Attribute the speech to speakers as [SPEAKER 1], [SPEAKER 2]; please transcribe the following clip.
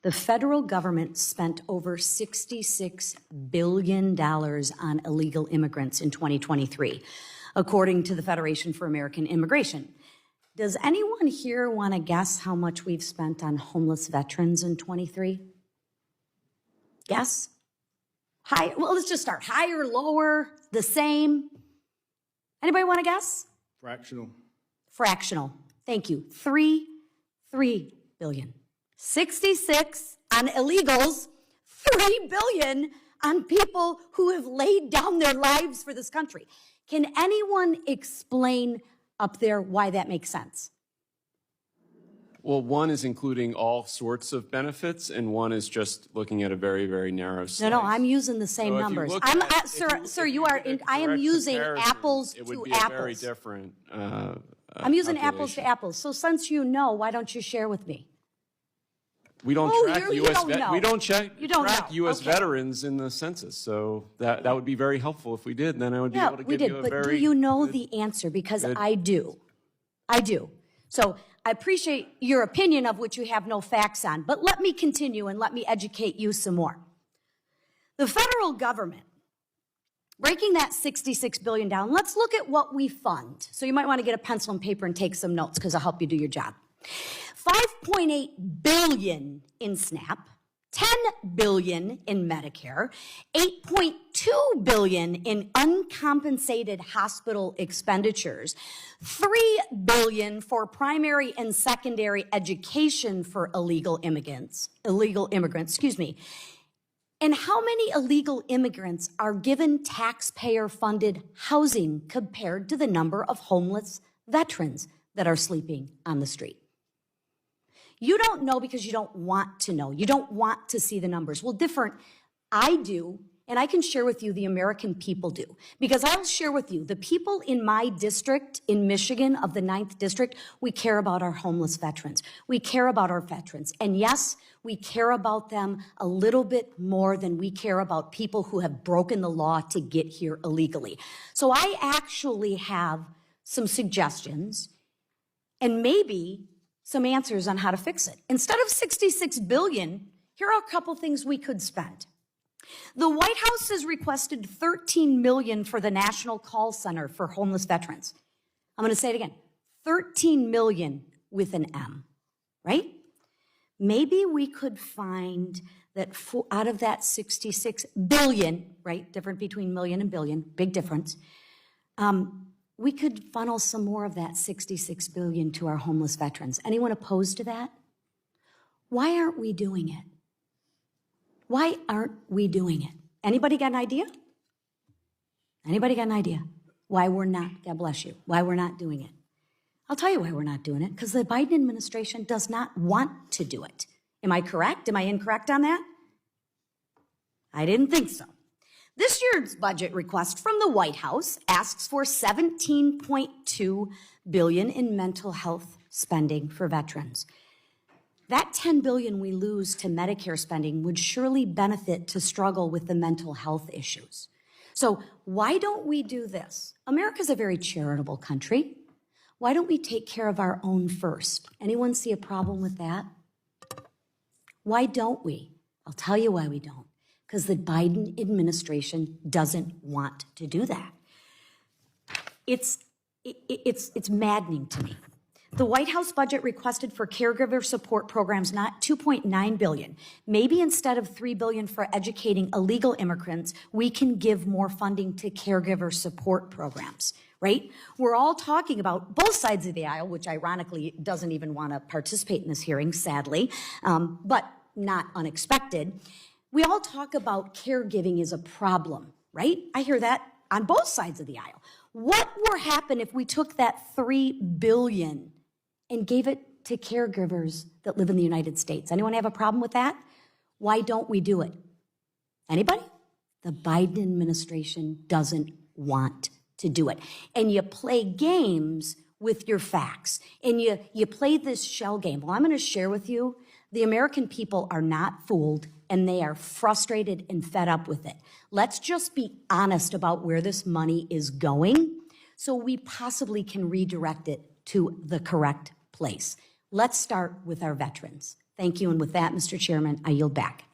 [SPEAKER 1] The federal government spent over $66 billion on illegal immigrants in 2023, according to the Federation for American Immigration. Does anyone here want to guess how much we've spent on homeless veterans in 23? Guess? High? Well, let's just start. Higher, lower, the same? Anybody want to guess?
[SPEAKER 2] Fractional.
[SPEAKER 1] Fractional. Thank you. 3 billion. 66 on illegals, 3 billion on people who have laid down their lives for this country. Can anyone explain up there why that makes sense?
[SPEAKER 3] Well, one is including all sorts of benefits, and one is just looking at a very, very narrow slice.
[SPEAKER 1] No, I'm using the same numbers. Sir, you are. I am using apples to apples.
[SPEAKER 3] It would be a very different.
[SPEAKER 1] I'm using apples to apples. So since you know, why don't you share with me?
[SPEAKER 3] We don't track U.S.
[SPEAKER 1] Okay.
[SPEAKER 3] veterans in the census, so that would be very helpful if we did. Then I would be able to give you a very.
[SPEAKER 1] But do you know the answer? Because I do. So I appreciate your opinion of which you have no facts on, but let me continue and let me educate you some more. The federal government, breaking that $66 billion down, let's look at what we fund. So you might want to get a pencil and paper and take some notes because I'll help you do your job. $5.8 billion in SNAP, $10 billion in Medicare, $8.2 billion in uncompensated hospital expenditures, $3 billion for primary and secondary education for illegal immigrants, And how many illegal immigrants are given taxpayer-funded housing compared to the number of homeless veterans that are sleeping on the street? You don't know because you don't want to know. You don't want to see the numbers. Well, I do, and I can share with you the American people do. Because I'll share with you, the people in my district in Michigan of the 9th District, we care about our homeless veterans. We care about our veterans. And yes, we care about them a little bit more than we care about people who have broken the law to get here illegally. So I actually have some suggestions and maybe some answers on how to fix it. Instead of $66 billion, here are a couple things we could spend. The White House has requested $13 million for the National Call Center for homeless veterans. I'm going to say it again, $13 million with an M, right? Maybe we could find that out of that $66 billion, right, different between million and billion, big difference, we could funnel some more of that $66 billion to our homeless veterans. Anyone opposed to that? Why aren't we doing it? Why aren't we doing it? Anybody got an idea? Anybody got an idea? Why we're not, God bless you, why we're not doing it? I'll tell you why we're not doing it, because the Biden administration does not want to do it. Am I correct? Am I incorrect on that? I didn't think so. This year's budget request from the White House asks for $17.2 billion in mental health spending for veterans. That $10 billion we lose to Medicare spending would surely benefit to struggle with the mental health issues. So why don't we do this? America's a very charitable country. Why don't we take care of our own first? Anyone see a problem with that? Why don't we? I'll tell you why we don't. Because the Biden administration doesn't want to do that. It's maddening to me. The White House budget requested for caregiver support programs not $2.9 billion. Maybe instead of $3 billion for educating illegal immigrants, we can give more funding to caregiver support programs, right? We're all talking about both sides of the aisle, which ironically doesn't even want to participate in this hearing, sadly, but not unexpected. We all talk about caregiving is a problem, right? I hear that on both sides of the aisle. What would happen if we took that $3 billion and gave it to caregivers that live in the United States? Anyone have a problem with that? Why don't we do it? Anybody? The Biden administration doesn't want to do it. And you play games with your facts. And you play this shell game. Well, I'm going to share with you, the American people are not fooled, and they are frustrated and fed up with it. Let's just be honest about where this money is going so we possibly can redirect it to the correct place. Let's start with our veterans. Thank you. And with that, Mr. Chairman, I yield back.